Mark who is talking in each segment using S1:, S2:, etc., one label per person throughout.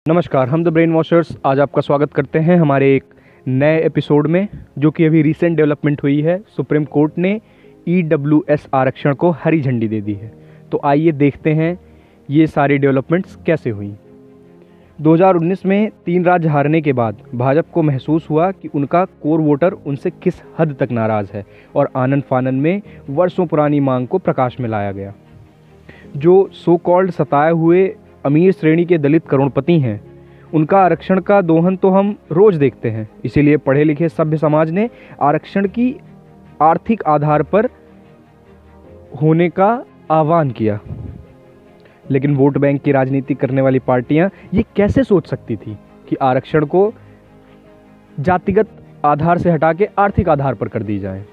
S1: नमस्कार, हम the brain washers आज आपका स्वागत करते हैं हमारे एक नए एपिसोड में, जो कि अभी रिसेंट डेवलपमेंट हुई है। सुप्रीम कोर्ट ने EWS आरक्षण को हरी झंडी दे दी है। तो आइए देखते हैं ये सारी डेवलपमेंट्स कैसे हुई। 2019 में 3 राज्य हारने के बाद भाजपा को महसूस हुआ कि उनका कोर वोटर उनसे किस हद तक नाराज़ है और आनन फानन में वर्षों पुरानी मांग को प्रकाश में लाया गया। जो सो कॉल्ड सताए हुए अमीर श्रेणी के दलित करोड़पति हैं, उनका आरक्षण का दोहन तो हम रोज देखते हैं। इसीलिए पढ़े लिखे सभ्य समाज ने आरक्षण की आर्थिक आधार पर होने का आह्वान किया। लेकिन वोट बैंक की राजनीति करने वाली पार्टियां ये कैसे सोच सकती थी कि आरक्षण को जातिगत आधार से हटा के आर्थिक आधार पर कर दी जाए।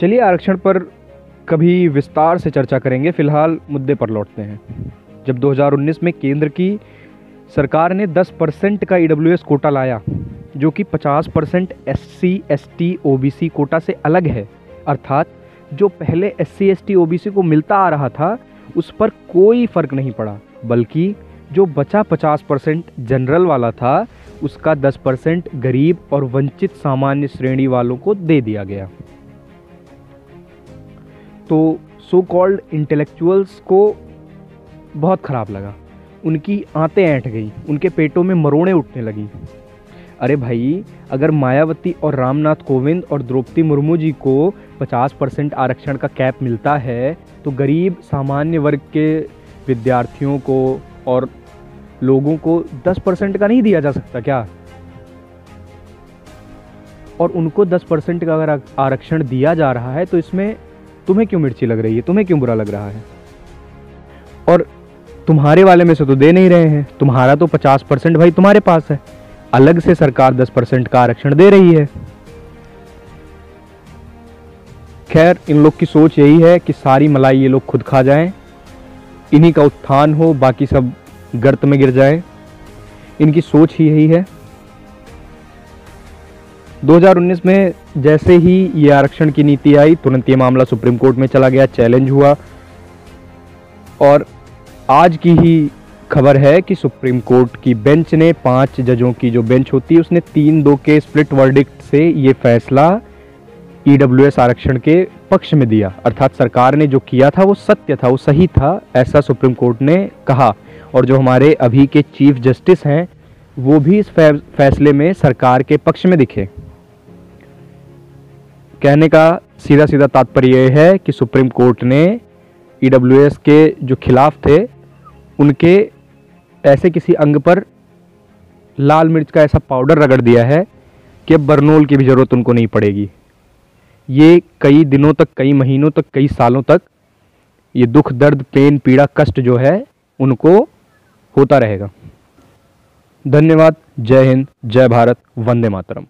S1: चलिए आरक्षण पर कभी विस्तार से चर्चा करेंगे, फिलहाल मुद्दे पर लौटते हैं। जब 2019 में केंद्र की सरकार ने 10% का EWS कोटा लाया, जो कि 50% SC, ST, OBC कोटा से अलग है, अर्थात जो पहले SC, ST, OBC को मिलता आ रहा था उस पर कोई फ़र्क नहीं पड़ा, बल्कि जो बचा 50% जनरल वाला था उसका 10% गरीब और वंचित सामान्य श्रेणी वालों को दे दिया गया। तो सो कॉल्ड इंटेलेक्चुअल्स को बहुत ख़राब लगा, उनकी आंतें ऐंठ गई, उनके पेटों में मरोड़ें उठने लगी। अरे भाई, अगर मायावती और रामनाथ कोविंद और द्रौपदी मुर्मू जी को 50% आरक्षण का कैप मिलता है, तो गरीब सामान्य वर्ग के विद्यार्थियों को और लोगों को 10% का नहीं दिया जा सकता क्या? और उनको 10% का अगर आरक्षण दिया जा रहा है तो इसमें तुम्हें क्यों मिर्ची लग रही है, तुम्हें क्यों बुरा लग रहा है? और तुम्हारे वाले में से तो दे नहीं रहे हैं, तुम्हारा तो 50% भाई तुम्हारे पास है, अलग से सरकार 10% का आरक्षण दे रही है। खैर, इन लोग की सोच यही है कि सारी मलाई ये लोग खुद खा जाएं, इन्हीं का उत्थान हो, बाकी सब गर्त में गिर जाए। इनकी सोच ही यही है। 2019 में जैसे ही ये आरक्षण की नीति आई, तुरंत ये मामला सुप्रीम कोर्ट में चला गया, चैलेंज हुआ। और आज की ही खबर है कि सुप्रीम कोर्ट की बेंच ने, 5 जजों की जो बेंच होती है, उसने 3-2 के स्प्लिट वर्डिक्ट से ये फैसला EWS आरक्षण के पक्ष में दिया। अर्थात सरकार ने जो किया था वो सत्य था, वो सही था, ऐसा सुप्रीम कोर्ट ने कहा। और जो हमारे अभी के चीफ जस्टिस हैं वो भी इस फैसले में सरकार के पक्ष में दिखे। कहने का सीधा सीधा तात्पर्य यह है कि सुप्रीम कोर्ट ने EWS के जो खिलाफ थे उनके ऐसे किसी अंग पर लाल मिर्च का ऐसा पाउडर रगड़ दिया है कि अब बरनोल की भी ज़रूरत उनको नहीं पड़ेगी। ये कई दिनों तक, कई महीनों तक, कई सालों तक ये दुख, दर्द, पेन, पीड़ा, कष्ट जो है उनको होता रहेगा। धन्यवाद। जय हिंद, जय भारत, वंदे मातरम।